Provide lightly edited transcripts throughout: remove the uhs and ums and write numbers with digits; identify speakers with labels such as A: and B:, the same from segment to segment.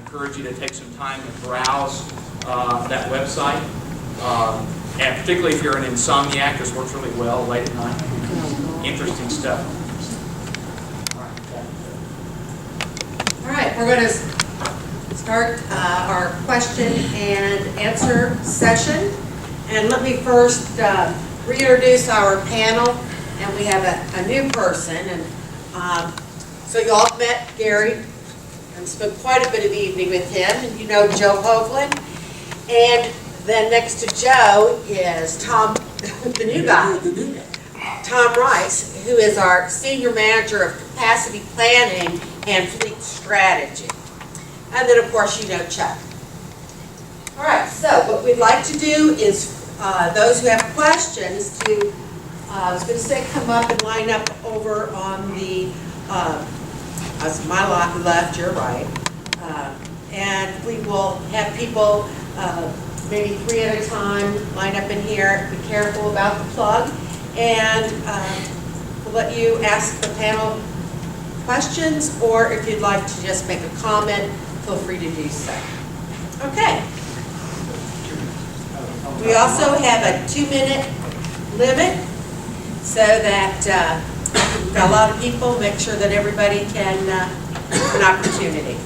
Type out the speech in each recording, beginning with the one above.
A: encourage you to take some time and browse that website. And particularly if you're an insomniac, this works really well late at night. Interesting stuff.
B: All right, we're going to start our question and answer session. And let me first reintroduce our panel. And we have a new person. And so you all met Gary and spent quite a bit of the evening with him. And you know Joe Hovland. And then next to Joe is Tom, the new guy, Tom Rice, who is our Senior Manager of Capacity Planning and Fleet Strategy. And then, of course, you know Chuck. All right, so what we'd like to do is those who have questions to, I was going to say come up and line up over on the, my left, your right. And we will have people maybe 3 at a time line up in here. Be careful about the plug. And we'll let you ask the panel questions, or if you'd like to just make a comment, feel free to do so. Okay. We also have a 2-minute limit so that we've got a lot of people, make sure that everybody can have an opportunity.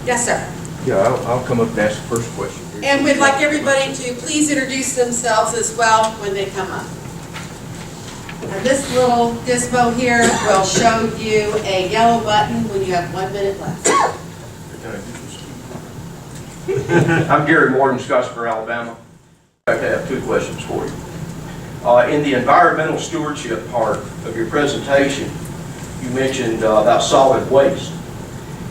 B: Yes, sir.
C: Yeah, I'll come up and ask the first question.
B: And we'd like everybody to please introduce themselves as well when they come up. And this little gizmo here will show you a yellow button when you have 1 minute left.
C: I'm Gary Moore from Scottsboro, Alabama. I have 2 questions for you. In the environmental stewardship part of your presentation, you mentioned about solid waste.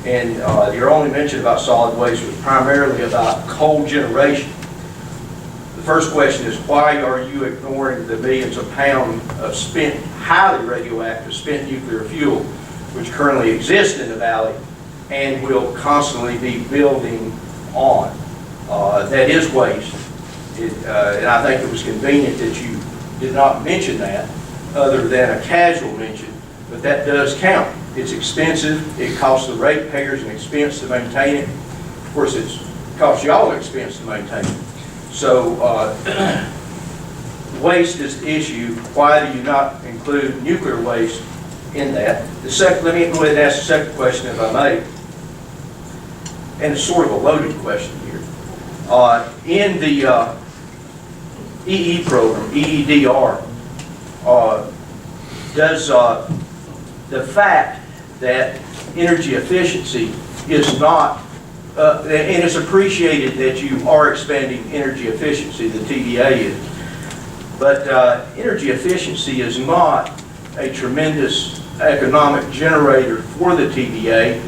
C: And your only mention about solid waste was primarily about coal generation. The first question is, why are you ignoring the millions of pounds of spent, highly radioactive spent nuclear fuel, which currently exist in the valley and will constantly be building on? That is waste. And I think it was convenient that you did not mention that, other than a casual mention, but that does count. It's expensive. It costs the ratepayers an expense to maintain it. Of course, it costs y'all an expense to maintain it. So waste is the issue. Why do you not include nuclear waste in that? Let me go ahead and ask the second question, if I may. And it's sort of a loaded question here. In the EE program, EEDR, does the fact that energy efficiency is not, and it's appreciated that you are expanding energy efficiency, the TVA is, but energy efficiency is not a tremendous economic generator for the TVA.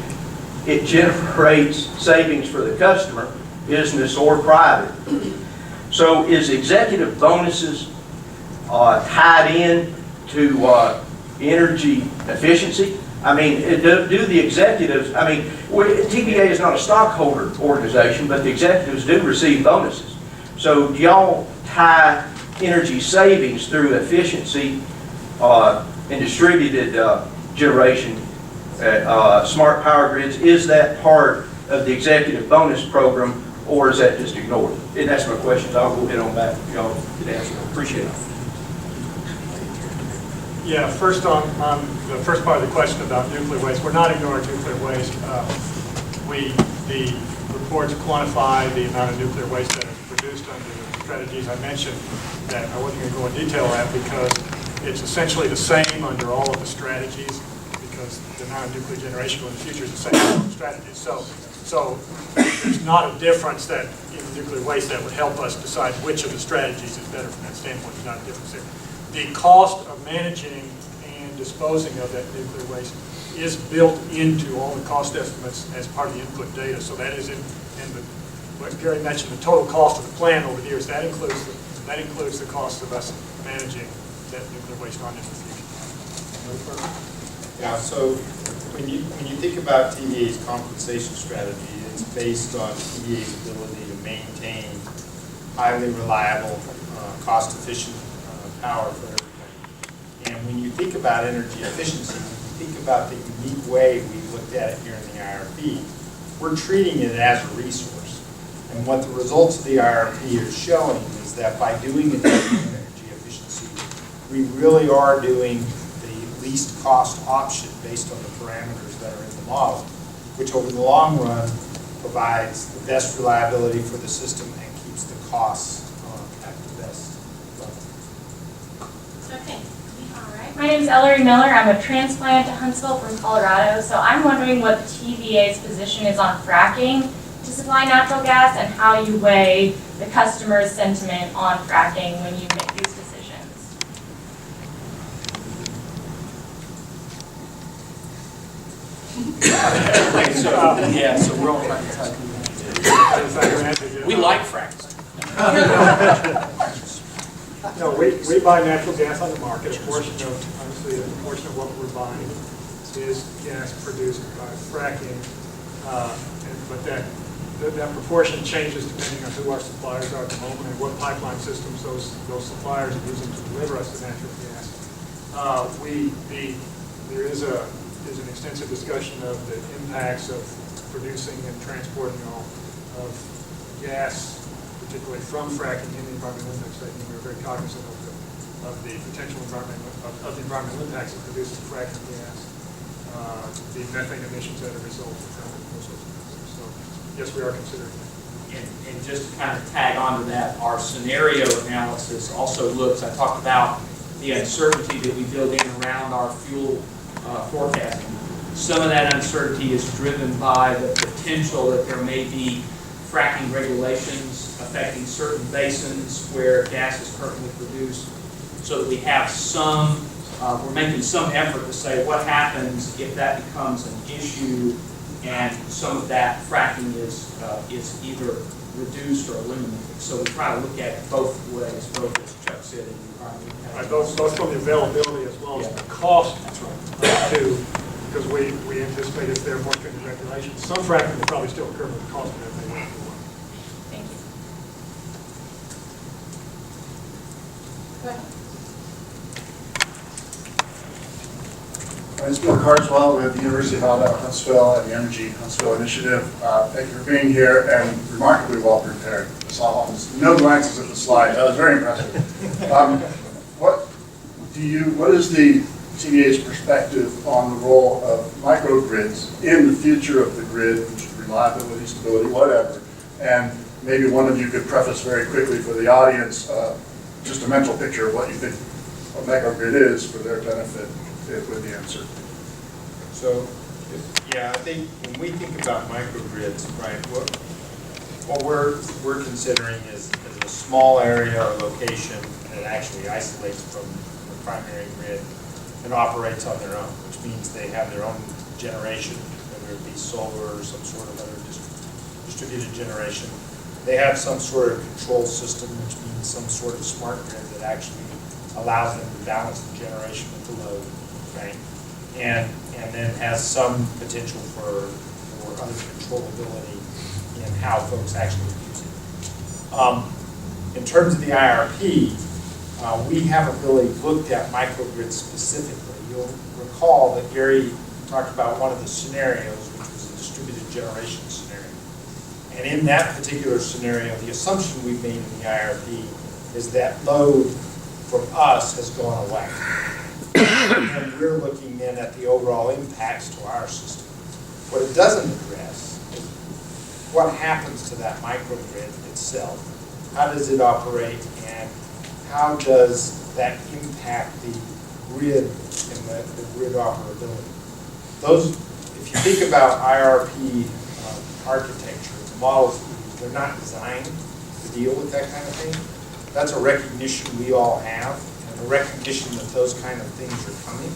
C: It generates savings for the customer, business or private. So is executive bonuses tied in to energy efficiency? I mean, do the executives, I mean, TVA is not a stockholder organization, but the executives do receive bonuses. So do y'all tie energy savings through efficiency and distributed generation at smart power grids? Is that part of the executive bonus program, or is that just ignored? And that's my questions. I'll go ahead on back if y'all could answer. Appreciate it.
D: Yeah, first on the first part of the question about nuclear waste, we're not ignoring nuclear waste. The reports quantify the amount of nuclear waste that is produced under the strategies I mentioned that I wasn't going to go in detail at because it's essentially the same under all of the strategies because the amount of nuclear generation going in the future is the same as all the strategies. So there's not a difference that in nuclear waste that would help us decide which of the strategies is better from that standpoint. There's not a difference there. The cost of managing and disposing of that nuclear waste is built into all the cost estimates as part of the input data. So that is in what Gary mentioned, the total cost of the plant over the years. That includes the cost of us managing that nuclear waste on in the future.
E: Yeah. So when you think about TVA's compensation strategy, it's based on TVA's ability to maintain highly reliable, cost-efficient power for everybody. And when you think about energy efficiency, when you think about the unique way we looked at it here in the IRP, we're treating it as a resource. And what the results of the IRP are showing is that by doing it energy efficiency, we really are doing the least cost option based on the parameters that are in the model, which over the long run provides the best reliability for the system and keeps the costs at the best level.
F: Okay, all right. My name is Ellery Miller. I'm a transplant to Huntsville from Colorado. So I'm wondering what the TVA's position is on fracking to supply natural gas and how you weigh the customer's sentiment on fracking when you make these decisions.
A: So we're all trying to tell you. We like fracks.
D: No, we buy natural gas on the market. A portion of, obviously, a portion of what we're buying is gas produced by fracking. But that proportion changes depending on who our suppliers are at the moment and what pipeline systems those suppliers are using to deliver us the natural gas. There is an extensive discussion of the impacts of producing and transporting of gas, particularly from fracking in the environmental impact statement. We're very cognizant of the potential environmental impacts of producing fracking gas, the methane emissions that are a result of those sorts of things. So, yes, we are considering that.
A: And just to kind of tag on to that, our scenario analysis also looks, I talked about the uncertainty that we build in around our fuel forecasting. Some of that uncertainty is driven by the potential that there may be fracking regulations affecting certain basins where gas is currently produced, so that we have some, we're making some effort to say what happens if that becomes an issue and some of that fracking is either reduced or eliminated. So we try to look at both ways, both as Chuck said, in the environmental impact.
D: Both from the availability as well as the cost.
A: That's right.
D: Too, because we anticipate if there are more stringent regulations, some fracking will probably still occur, but the cost of it may not.
F: Thank you. Go ahead.
G: My name is Bill Carswell with the University of Alabama, Huntsville, and the Energy Huntsville Initiative. Thank you for being here and remarkably well prepared. I saw almost no glances at the slide. That was very impressive. What is the TVA's perspective on the role of microgrids in the future of the grid, which is reliability, stability, whatever? And maybe one of you could preface very quickly for the audience just a mental picture of what you think a microgrid is for their benefit with the answer.
E: So, yeah, I think when we think about microgrids, right, what we're considering is a small area or location that actually isolates from the primary grid and operates on their own, which means they have their own generation, whether it be solar or some sort of other distributed generation. They have some sort of control system, which means some sort of smart grid that actually allows them to balance the generation with the load, right? And then has some potential for other controllability in how folks actually use it. In terms of the IRP, we haven't really looked at microgrids specifically. You'll recall that Gary talked about one of the scenarios, which was a distributed generation scenario. And in that particular scenario, the assumption we've made in the IRP is that load from us has gone away. And we're looking then at the overall impacts to our system. What it doesn't address is what happens to that microgrid itself. How does it operate, and how does that impact the grid and the grid operability? Those, if you think about IRP architecture, the models we use, they're not designed to deal with that kind of thing. That's a recognition we all have, and a recognition that those kind of things are coming.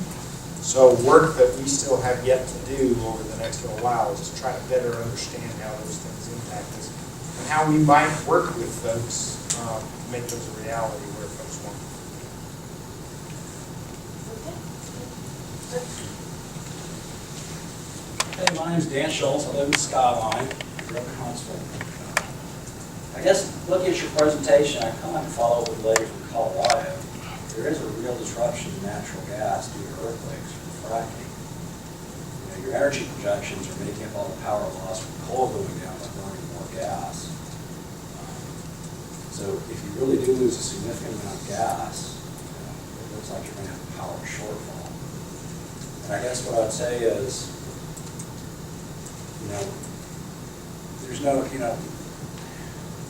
E: So work that we still have yet to do over the next little while is to try to better understand how those things impact us and how we might work with folks to make those a reality where folks want them.
H: Hey, my name's Dan Schultz. I live in Skyline. I grew up in Huntsville. I guess looking at your presentation, I kind of follow with the lady from Colorado. There is a real disruption in natural gas due to earthquakes from fracking. You know, your energy projections are making up all the power loss from coal going down by burning more gas. So if you really do lose a significant amount of gas, it looks like you're going to have a power shortfall. And I guess what I'd say is, there's no,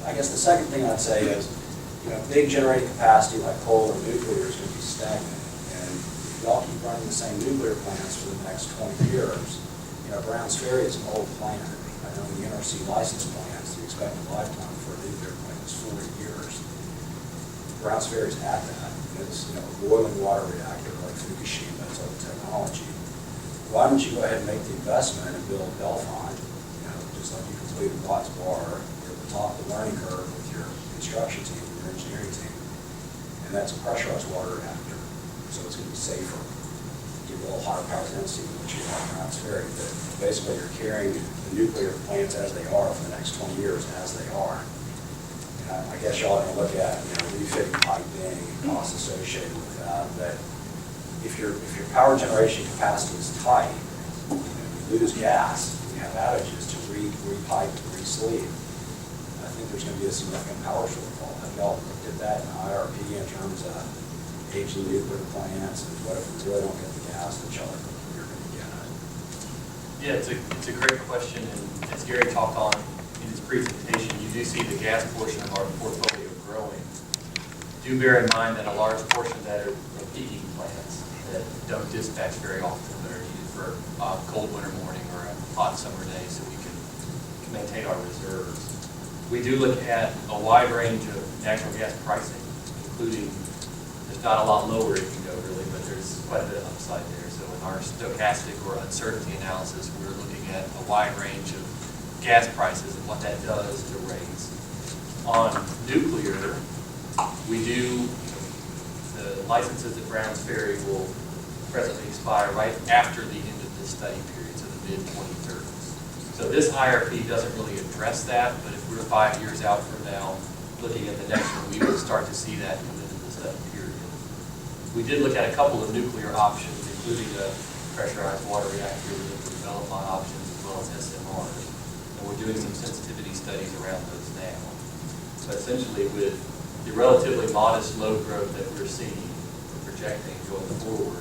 H: I guess the second thing I'd say is, big generating capacity like coal or nuclear is going to be stagnant. And if y'all keep running the same nuclear plants for the next 20 years, Browns Ferry is an old plant. I know the NRC license plants, the expected lifetime for a nuclear plant is 40 years. Browns Ferry is at that. It's a boiling water reactor like Fukushima, it's old technology. Why don't you go ahead and make the investment and build Belfont, just like you completed Watts Bar, you're at the top of the learning curve with your construction team, your engineering team, and that's a pressurized water reactor, so it's going to be safer. Give a little higher power density than what you have in Browns Ferry, but basically you're carrying the nuclear plants as they are for the next 20 years as they are. And I guess y'all are going to look at refitting piping and costs associated with that, but if your power generation capacity is tight, you lose gas, you have outages to re-pipe and re-sleeve, I think there's going to be a significant power shortfall. Have y'all looked at that in IRP in terms of aging nuclear plants, and what if we really don't get the gas that y'all are thinking you're going to get?
I: Yeah, it's a great question, and as Gary talked on in his presentation, you do see the gas portion of our portfolio growing. Do bear in mind that a large portion of that are peaking plants that don't dispatch very often, but are needed for a cold winter morning or a hot summer day so we can maintain our reserves. We do look at a wide range of natural gas pricing, including, there's not a lot lower it can go really, but there's quite a bit of upside there. So in our stochastic or uncertainty analysis, we're looking at a wide range of gas prices and what that does to rates. On nuclear, we do, the licenses at Browns Ferry will presently expire right after the end of this study period, so the mid-2030s. So this IRP doesn't really address that, but if we're 5 years out from now, looking at the next one, we will start to see that come into the study period. We did look at a couple of nuclear options, including a pressurized water reactor, we looked at development options as well as SMRs. And we're doing some sensitivity studies around those now. But essentially with the relatively modest load growth that we're seeing, we're projecting going forward,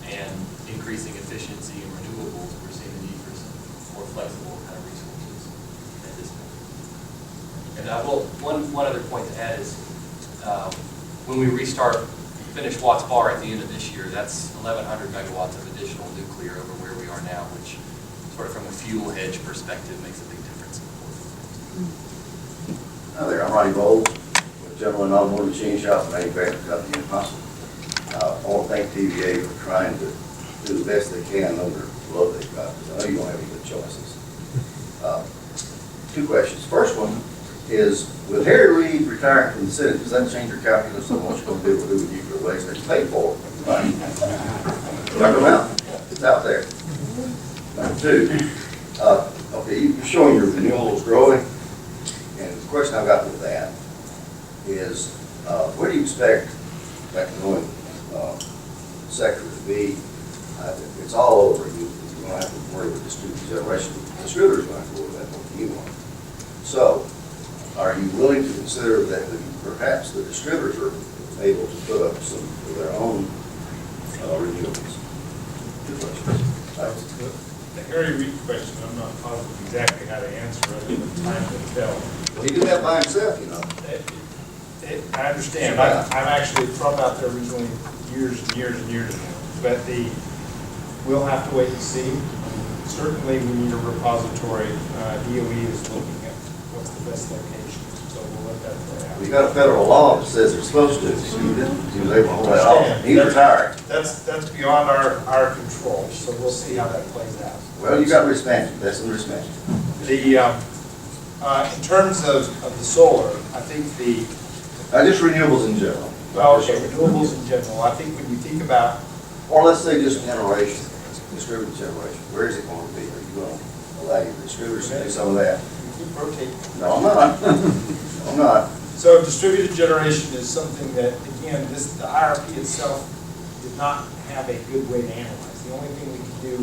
I: and increasing efficiency in renewables, we're seeing the need for some more flexible kind of resources at this point. And one other point to add is when we finish Watts Bar at the end of this year, that's 1,100 megawatts of additional nuclear over where we are now, which sort of from a fuel hedge perspective makes a big difference in the portfolio.
J: Hi there, I'm Ronnie Bowles with General Automotive Machine Shop and Manufacturing Company in Huntsville. I want to thank TVA for trying to do the best they can under the load they've got, because I know you don't have any good choices. Two questions. First one is, with Harry Reid retiring from the Senate, does that change your calculus on what you're going to do with nuclear waste that you paid for? Right? Talk them out. It's out there. Number two, okay, you're showing your renewables growing, and the question I've got with that is, where do you expect that growing sector to be? It's all over. You don't have to worry with distributed generation. The distributors are going to have to worry about what you want. So, are you willing to consider that perhaps the distributors are able to put up some of their own renewables? Two questions. Thanks.
E: The Harry Reid question, I'm not positive exactly how to answer other than time to tell.
J: Well, he did that by himself, you know.
E: I understand. I'm actually from out there originally years and years and years ago. But we'll have to wait and see. Certainly we need a repository. DOE is looking at what's the best location. So we'll let that play out.
J: We got a federal law that says they're supposed to. He was able to hold that off. He's retired.
E: That's beyond our control. So we'll see how that plays out.
J: Well, you got risk management. That's some risk management.
E: In terms of the solar, I think
J: Just renewables in general.
E: well, okay, renewables in general. I think when you think about
J: Or let's say just generation, distributed generation. Where is it going to be? Are you going to allow your distributors to do some of that?
E: you keep rotating.
J: No, I'm not. I'm not.
E: So distributed generation is something that, again, the IRP itself did not have a good way to analyze. The only thing we could do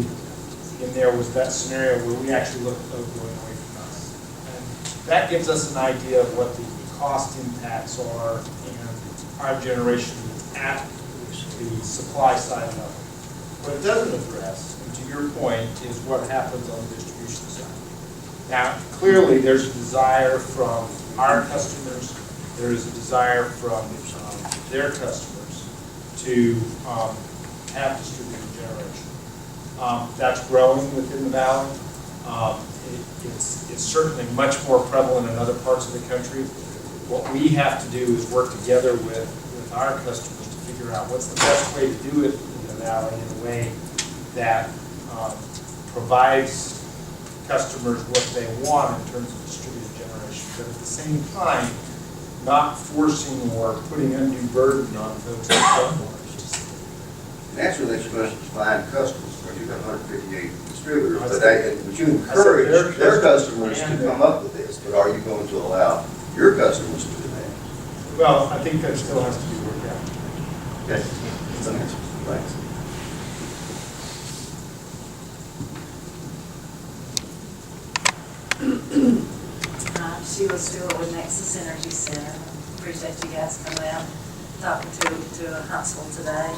E: in there was that scenario where we actually looked at load going away from us. And that gives us an idea of what the cost impacts are and our generation at the supply side level. What it doesn't address, and to your point, is what happens on the distribution side. Now, clearly, there's a desire from our customers, there is a desire from their customers to have distributed generation. That's growing within the valley. It's certainly much more prevalent in other parts of the country. What we have to do is work together with our customers to figure out what's the best way to do it in the valley in a way that provides customers what they want in terms of distributed generation, but at the same time, not forcing or putting undue burden on folks that don't want it.
J: The answer to this question is find customers, because you have 158 distributors, but you encourage their customers to come up with this, but are you going to allow your customers to do that?
E: Well, I think that still has to be worked out.
J: Okay, that's an answer. Thanks.
K: Sheila Stewart with Nexus Energy Center. Appreciate you guys coming out, talking to Huntsville today.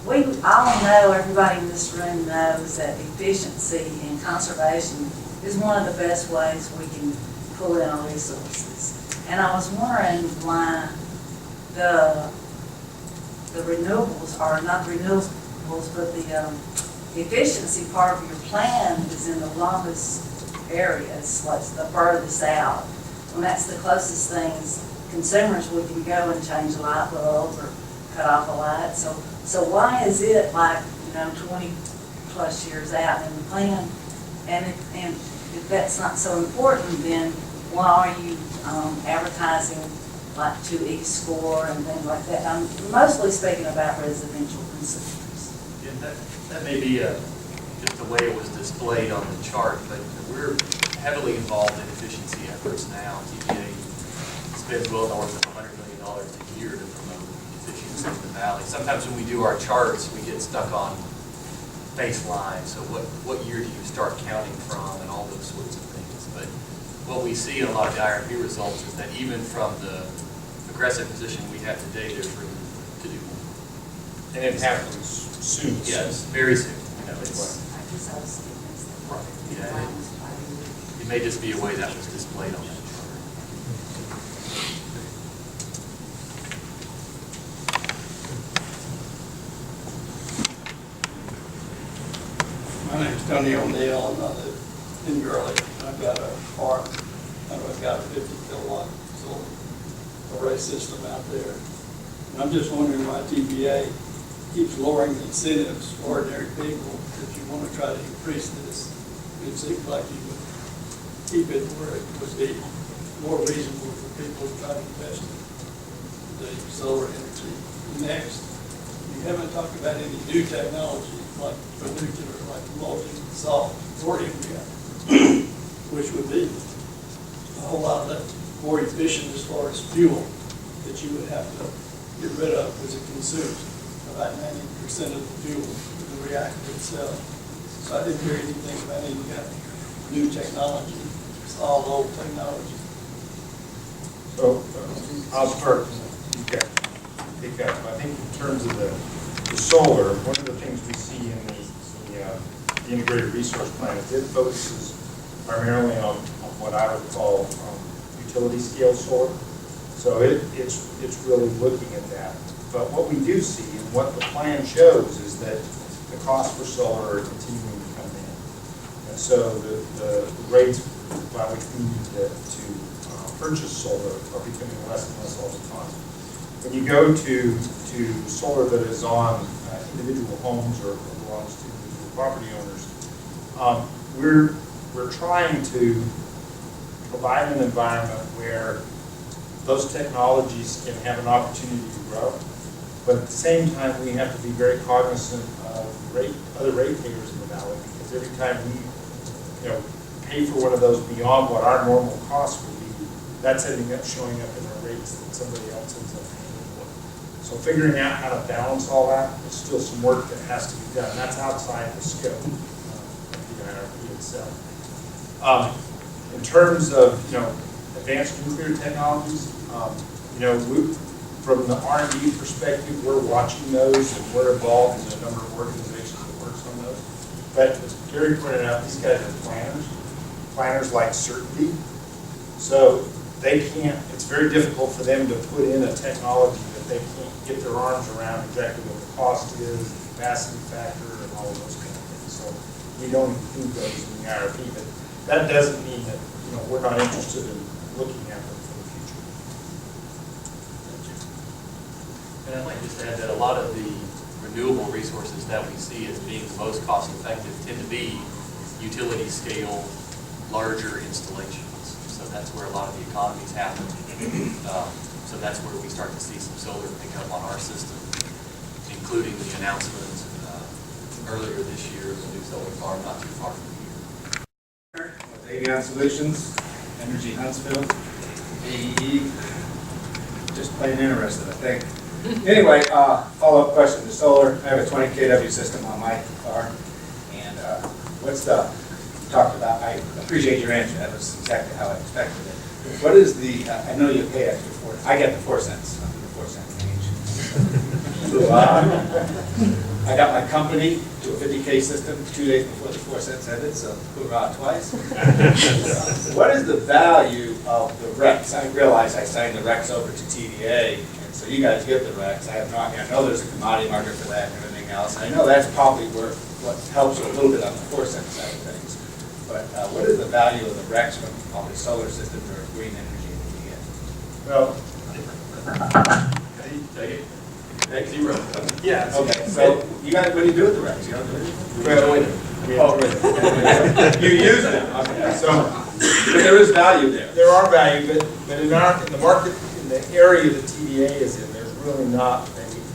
K: We all know, everybody in this room knows that efficiency and conservation is one of the best ways we can pull in our resources. And I was wondering why the renewables are not renewables, but the efficiency part of your plan is in the longest areas, like the furthest out. And that's the closest things consumers, we can go and change a light bulb or cut off a light. So why is it like, 20 plus years out in the plan? And if that's not so important, then why are you advertising like to E-score and things like that? I'm mostly speaking about residential consumers.
I: Yeah, that may be just the way it was displayed on the chart, but we're heavily involved in efficiency efforts now. TVA spends well north of $100 million a year to promote efficiency in the valley. Sometimes when we do our charts, we get stuck on baseline. So what year do you start counting from and all those sorts of things. But what we see in a lot of the IRP results is that even from the aggressive position we have today, there's room to do more.
E: And it happens soon.
I: Yes, very soon.
E: It's
I: right. Yeah, it may just be a way that was displayed on that chart.
L: My name's Tony O'Neill, and I live in Gurley. I've got a farm, I've got a 50 kilowatt solar array system out there. And I'm just wondering why TVA keeps lowering the incentives for ordinary people if you want to try to increase this. It seems like you would keep it where it would be more reasonable for people to try to invest in the solar energy. Next, you haven't talked about any new technology like for nuclear, like molten salt, thorium reactor, which would be a whole lot more efficient as far as fuel that you would have to get rid of because it consumes about 90% of the fuel in the reactor itself. So I didn't hear anything about any new technology. It's all old technology.
E: So I'll start. Pick up. I think in terms of the solar, one of the things we see in the integrated resource plan is it focuses primarily on what I would call utility scale solar. So it's really looking at that. But what we do see and what the plan shows is that the costs for solar are continuing to come in. And so the rates by which we need to purchase solar are becoming less and less all the time. When you go to solar that is on individual homes or belongs to individual property owners, we're trying to provide an environment where those technologies can have an opportunity to grow. But at the same time, we have to be very cognizant of other ratepayers in the valley, because every time we pay for one of those beyond what our normal costs would be, that's ending up showing up in our rates that somebody else ends up paying for. So figuring out how to balance all that, there's still some work that has to be done. That's outside the scope of the IRP itself. In terms of, advanced nuclear technologies, from the R&D perspective, we're watching those and we're involved in a number of organizations that works on those. But as Gary pointed out, these guys are planners. Planners like certainty. So it's very difficult for them to put in a technology that they can't get their arms around exactly what the cost is, the capacity factor, and all of those kind of things. So we don't include those in the IRP, but that doesn't mean that, we're not interested in looking at them for the future.
I: And I'd like to just add that a lot of the renewable resources that we see as being the most cost effective tend to be utility scale, larger installations. So that's where a lot of the economies happen. So that's where we start to see some solar pick up on our system, including the announcement earlier this year of a new solar farm not too far from here.
M: With Avion Solutions, Energy Huntsville, AEE, just plain interested, I think. Anyway, follow-up question to solar. I have a 20 kW system on my car, and talked about, I appreciate your answer, that was exactly how I expected it. What is the, I know you pay extra for it, I get the 4 cents, I'm the 4 cent range. I got my company to a 50K system 2 days before the 4 cents ended, so hoorah twice. What is the value of the RECs? I realize I signed the RECs over to TVA, and so you guys get the RECs. I have no idea. I know there's a commodity market for that and everything else. And I know that's probably what helps you a little bit on the 4 cent side of things. But what is the value of the RECs from all the solar systems or green energy that you get?
E: Well,
I: Take zero.
E: yeah.
M: Okay, so you guys, what do you do with the RECs? You don't do anything?
E: Well,
M: You use them, okay. So, but there is value there.
E: there are value, but in the market, in the area that TVA is in, there's really not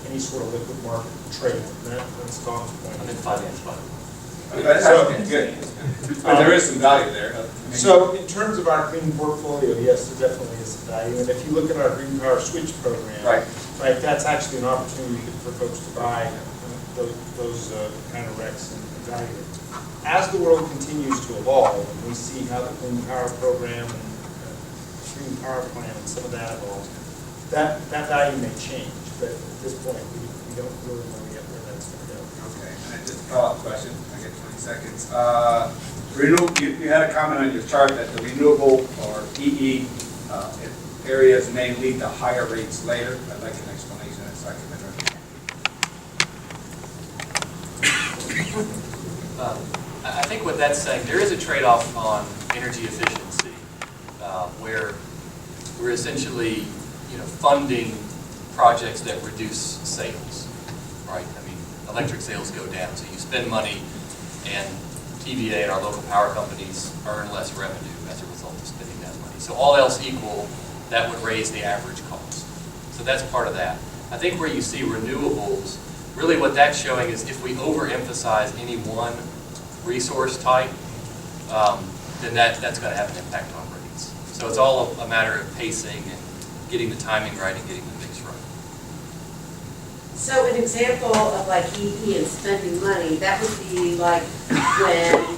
E: any sort of liquid market trade. That's Tom's point.
I: I'm in finance, but
M: Okay, good. But there is some value there.
E: So in terms of our green portfolio, yes, there definitely is some value. And if you look at our Green Power Switch program,
M: Right.
E: That's actually an opportunity for folks to buy those kind of RECs and value it. As the world continues to evolve, and we see how the Clean Power Program and Green Power Plan and some of that evolves, that value may change. But at this point, we don't really know yet where that's going to go.
M: Okay, and just a follow-up question, I get 20 seconds. You had a comment on your chart that the renewable or EE areas may lead to higher rates later. I'd like an explanation in a second.
I: I think what that's saying, there is a trade-off on energy efficiency, where we're essentially, funding projects that reduce sales, right? I mean, electric sales go down, so you spend money, and TVA and our local power companies earn less revenue as a result of spending that money. So all else equal, that would raise the average cost. So that's part of that. I think where you see renewables, really what that's showing is if we overemphasize any one resource type, then that's going to have an impact on rates. So it's all a matter of pacing and getting the timing right and getting the mix right.
B: So an example of like EE and spending money, that would be like when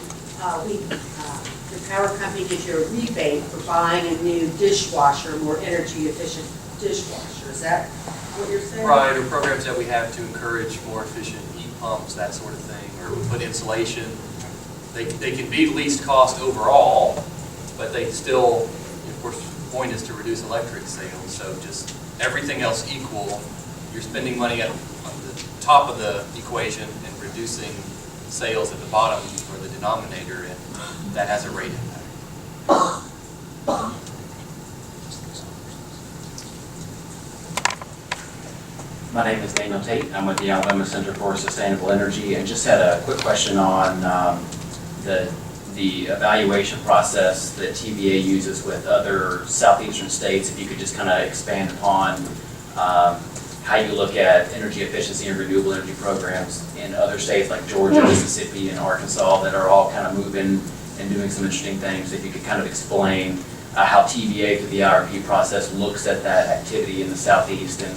B: the power company gives you a rebate for buying a new dishwasher, more energy efficient dishwasher. Is that what you're saying?
I: Right, or programs that we have to encourage more efficient heat pumps, that sort of thing, or we put insulation. They can be least cost overall, but they still, of course, the point is to reduce electric sales. So just everything else equal, you're spending money on the top of the equation and reducing sales at the bottom or the denominator, and that has a rate impact.
N: My name is Daniel Tate. I'm with the Alabama Center for Sustainable Energy, and just had a quick question on the evaluation process that TVA uses with other southeastern states. If you could just kind of expand upon how you look at energy efficiency and renewable energy programs in other states like Georgia, Mississippi, and Arkansas that are all kind of moving and doing some interesting things. If you could kind of explain how TVA through the IRP process looks at that activity in the southeast and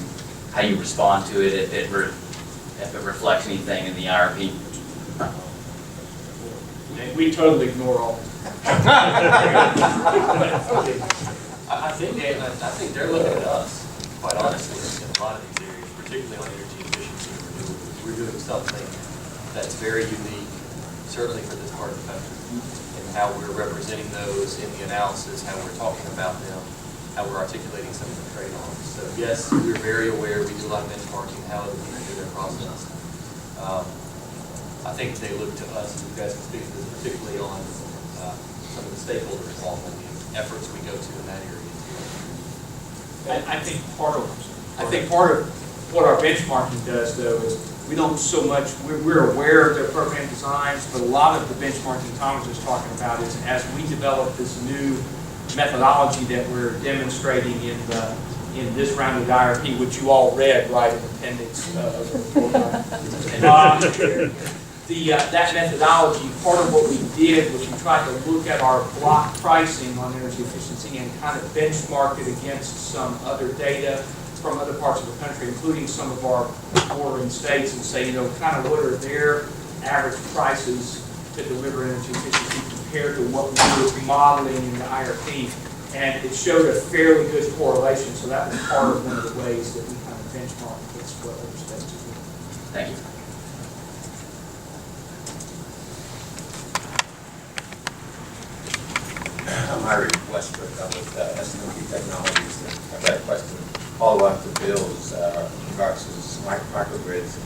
N: how you respond to it, if it reflects anything in the IRP.
A: And we totally ignore all.
I: I think they're looking at us, quite honestly, in a lot of these areas, particularly on energy efficiency and renewables. We're doing something that's very unique, certainly for this part of the country, and how we're representing those in the analysis, how we're talking about them, how we're articulating some of the trade-offs. So yes, we're very aware, we do a lot of benchmarking, how other people do their process. I think they look to us, and you guys can speak to this, particularly on some of the stakeholder involvement, the efforts we go to in that area.
A: I think part of what our benchmarking does, though, is we don't so much, we're aware of their program designs, but a lot of the benchmarking Thomas was talking about is as we develop this new methodology that we're demonstrating in this round of the IRP, which you all read, right, in appendix of the report. That methodology, part of what we did was we tried to look at our block pricing on energy efficiency and kind of benchmark it against some other data from other parts of the country, including some of our bordering states, and say, kind of what are their average prices to deliver energy efficiency compared to what we were modeling in the IRP. And it showed a fairly good correlation, so that was part of one of the ways that we kind of benchmark against what other states are doing.
N: Thank you.
O: I'm Ira Westbrook. I'm with S&P Technologies. I've got a question follow up to Bill's in regards to microgrids.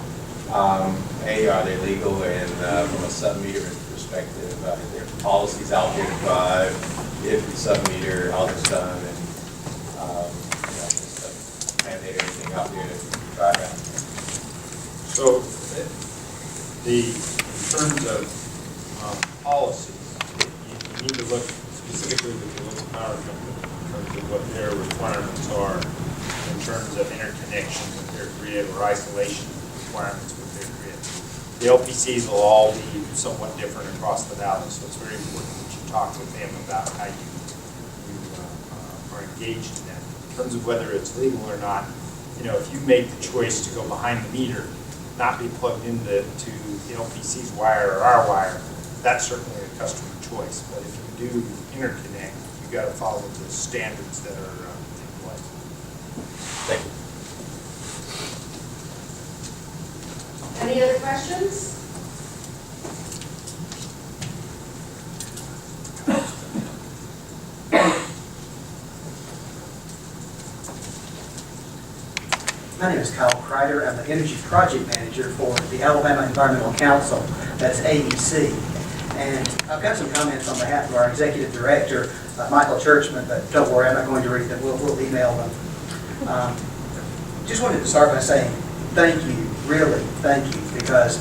O: Are they legal? And from a sub-meter perspective, are there policies out there to drive if the sub-meter, how it's done, and just mandate everything out there to drive out?
E: So, in terms of policies, you need to look specifically with the local power company in terms of what their requirements are in terms of interconnection with their grid or isolation requirements with their grid. The LPCs will all be somewhat different across the valley, so it's very important that you talk with them about how you are engaged in that. In terms of whether it's legal or not, if you make the choice to go behind the meter, not be plugged into the LPC's wire or our wire, that's certainly a customer choice. But if you do interconnect, you've got to follow the standards that are in place.
O: Thank you.
B: Any other questions?
P: My name is Kyle Kreider. I'm the Energy Project Manager for the Alabama Environmental Council, that's AEC. And I've got some comments on behalf of our Executive Director, Michael Churchman, but don't worry, I'm not going to read them. We'll email them. Just wanted to start by saying thank you, really thank you, because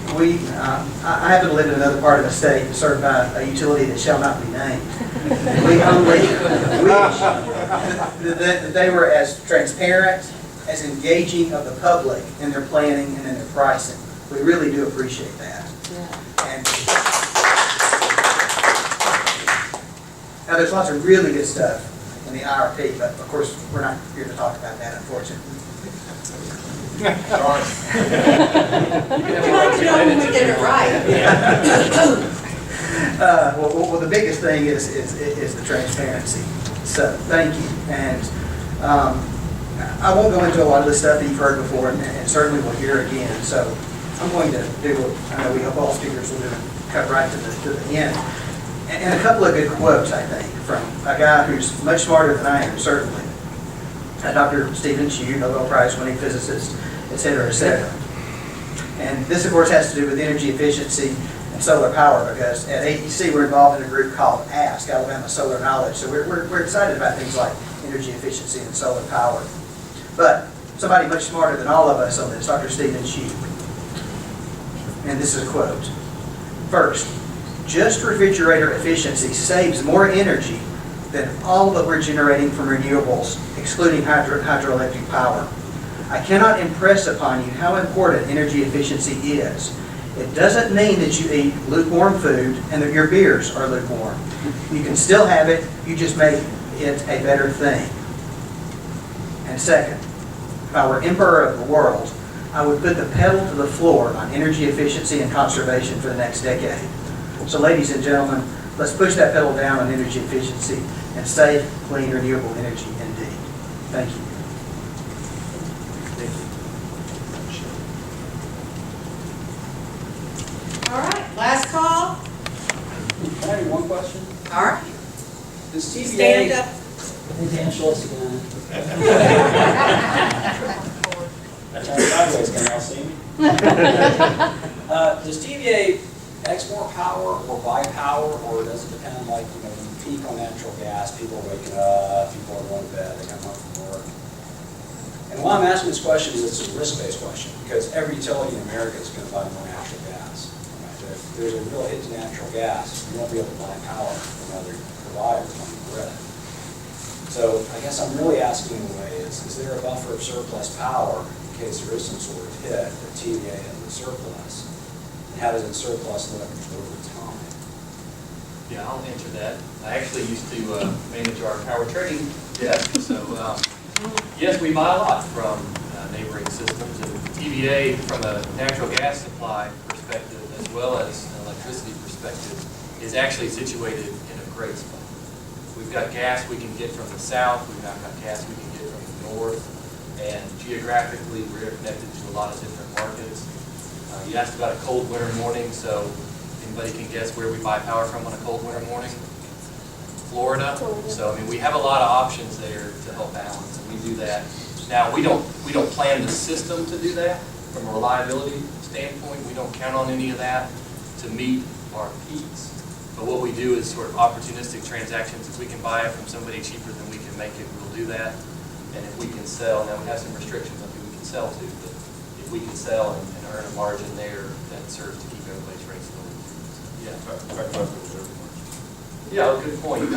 P: I happen to live in another part of the state served by a utility that shall not be named. We only wish that they were as transparent, as engaging of the public in their planning and in their pricing. We really do appreciate that. Yeah. And now there's lots of really good stuff in the IRP, but of course we're not here to talk about that, unfortunately.
B: Sorry. We'd like to know when we get it right.
P: Well, the biggest thing is the transparency. So thank you. And I won't go into a lot of the stuff that you've heard before, and certainly we'll hear again. So I'm going to do what I know we hope all speakers will do, and cut right to the end. And a couple of good quotes, I think, from a guy who's much smarter than I am, certainly. Dr. Stephen Chu, Nobel Prize-winning physicist, et cetera, et cetera. And this, of course, has to do with energy efficiency and solar power, because at AEC we're involved in a group called ASK, Alabama Solar Knowledge. So we're excited about things like energy efficiency and solar power. But somebody much smarter than all of us on this, Dr. Stephen Chu. And this is a quote. First, just refrigerator efficiency saves more energy than all that we're generating from renewables, excluding hydroelectric power. I cannot impress upon you how important energy efficiency is. It doesn't mean that you eat lukewarm food and that your beers are lukewarm. You can still have it, you just make it a better thing. And second, if I were emperor of the world, I would put the pedal to the floor on energy efficiency and conservation for the next decade. So ladies and gentlemen, let's push that pedal down on energy efficiency and safe, clean, renewable energy indeed. Thank you.
B: All right, last call.
H: Can I have one question?
B: All right,
H: Does TVA...
B: stand up.
H: Hey, Dan Schultz again. Turn sideways, can y'all see me? Does TVA export power or buy power, or does it depend, like, you know, when you peak on natural gas, people are waking up, people are going to bed, they come home from work? And why I'm asking this question is it's a risk-based question, because every utility in America is going to buy more natural gas. Right? If there's a real hit to natural gas, you won't be able to buy power from other providers on the grid. So I guess I'm really asking in a way is there a buffer of surplus power in case there is some sort of hit that TVA has a surplus? And how does that surplus look over time?
I: Yeah, I'll answer that. I actually used to manage our power trading desk, so yes, we buy a lot from neighboring systems, and TVA, from a natural gas supply perspective as well as an electricity perspective, is actually situated in a great spot. We've got gas we can get from the south, we've now got gas we can get from the north, and geographically we're connected to a lot of different markets. You asked about a cold winter morning, so anybody can guess where we buy power from on a cold winter morning? Florida. So I mean, we have a lot of options there to help balance, and we do that. Now we don't plan the system to do that from a reliability standpoint. We don't count on any of that to meet our peaks. But what we do is sort of opportunistic transactions. If we can buy it from somebody cheaper than we can make it, we'll do that. And if we can sell, now we have some restrictions on who we can sell to, but if we can sell and earn a margin there, that serves to keep everybody's rates low. Yeah.
E: Talk about the reserve margin.
I: Yeah, good point.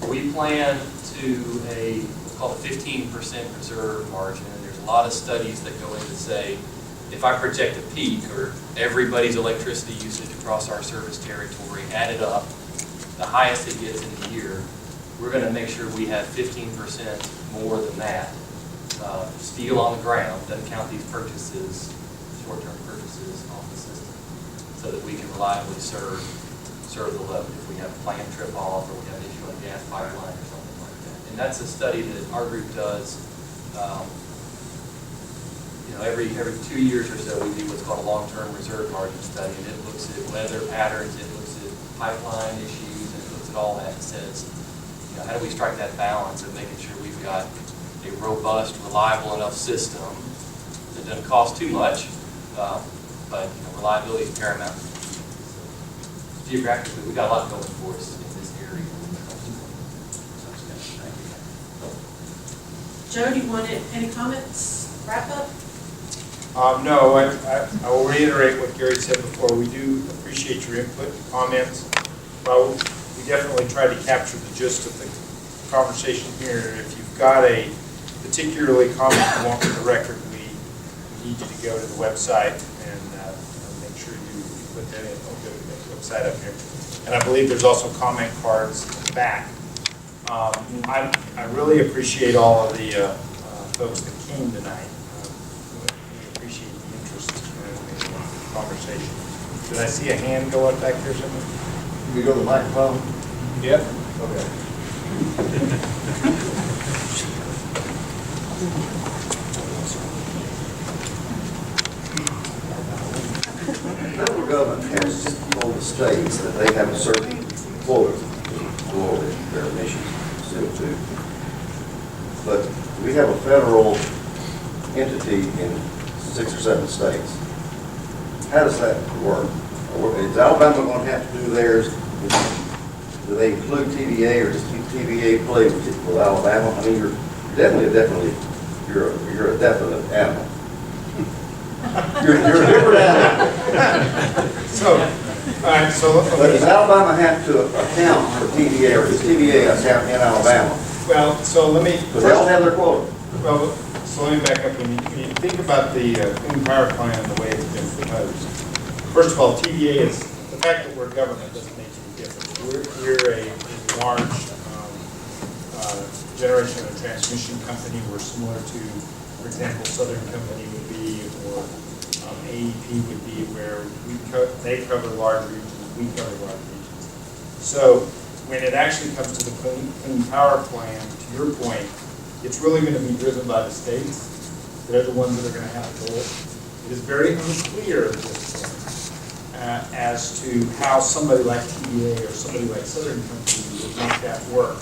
I: We plan to what's called a 15% reserve margin, and there's a lot of studies that go in to say, if I project a peak, or everybody's electricity usage across our service territory added up, the highest it gets in a year, we're going to make sure we have 15% more than that. Steel on the ground, doesn't count these purchases, short-term purchases off the system, so that we can reliably serve the load if we have a plant trip off or we have an issue on a gas pipeline or something like that. And that's a study that our group does. Every 2 years or so, we do what's called a long-term reserve margin study, and it looks at weather patterns, it looks at pipeline issues, and it looks at all that and says, how do we strike that balance of making sure we've got a robust, reliable enough system that doesn't cost too much, but reliability is paramount. So, geographically, we've got a lot going for us in this area.
B: Joe, do you want any comments? Wrap up?
E: No, I will reiterate what Gary said before. We do appreciate your input and comments. Well, we definitely tried to capture the gist of the conversation here. If you've got a particularly comment you want for the record, we need you to go to the website and make sure you put that in. I'll go to the website up here. And I believe there's also comment cards in the back. I really appreciate all of the folks that came tonight. Conversation. Did I see a hand go up back there somewhere?
J: Can we go to the microphone?
E: Yep.
J: Okay. The federal government has told the states that they have a certain quota to lower their emissions of CO2. But we have a federal entity in 6 or 7 states. How does that work? Is Alabama going to have to do theirs? Do they include TVA, or does TVA play with Alabama? I mean, you're a definite animal. You're a different animal.
E: So, all right. So,
J: but does Alabama have to account for TVA, or does TVA account in Alabama?
E: Well, so let me.
J: Because they all have their quota.
E: Well, so let me back up. When you think about the Clean Power Plan and the way it's been proposed, first of all, TVA is, the fact that we're government doesn't make any difference. We're a large generation and transmission company. We're similar to for example, Southern Company would be, or AEP would be, where they cover large regions, we cover large regions. So when it actually comes to the clean power plan, to your point, it's really going to be driven by the states. They're the ones that are going to have the goal. It is very unclear at this point as to how somebody like TVA or somebody like Southern Company would make that work.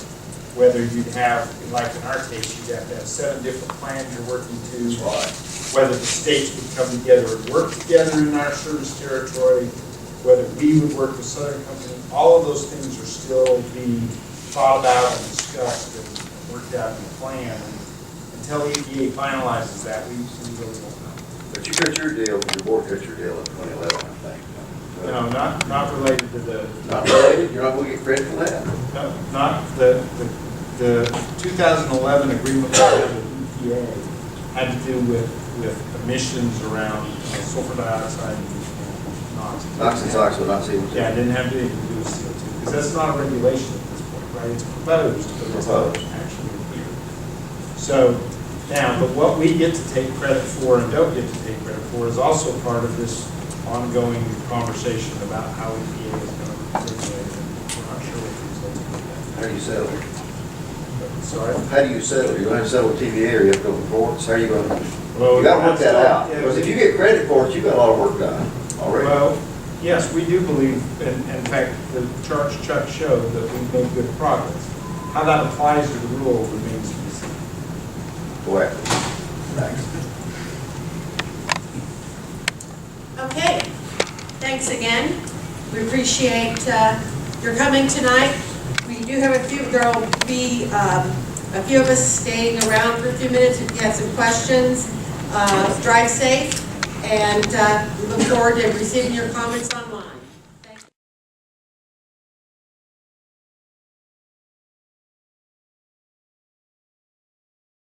E: Whether you'd have, like in our case, you'd have to have 7 different plans you're working to.
J: That's right.
E: Whether the states would come together and work together in our service territory, whether we would work with Southern Company, all of those things are still being thought about and discussed and worked out in the plan. And until EPA finalizes that, we really won't know.
J: But you cut your deal, your board cut your deal in 2011, I think.
E: No, not related to the.
J: Not related? You're not going to get credit for that?
E: No, not the 2011 agreement we had with EPA had to do with emissions around sulfur dioxide and NOx.
J: NOx and SOx, but not CO2.
E: Yeah, it didn't have anything to do with CO2, because that's not a regulation at this point, right? It's proposed, but it's not actually here. So, now, but what we get to take credit for and don't get to take credit for is also part of this ongoing conversation about how EPA is going to regulate it. We're not sure what the results of that.
J: How do you settle it?
E: Sorry?
J: How do you settle it? You don't have to settle with TVA, or you have to go to courts? How are you going to?
E: Well,
J: You got to work that out.
E: yeah,
J: Because if you get credit for it, you got a lot of work done already.
E: Well, yes, we do believe, and in fact, the charts Chuck showed that we've made good progress. How that applies to the rule remains to be seen.
J: Go after it. Thanks.
B: Okay, thanks again. We appreciate your coming tonight. We do have there will be a few of us staying around for a few minutes if you have some questions. Drive safe, and we look forward to receiving your comments on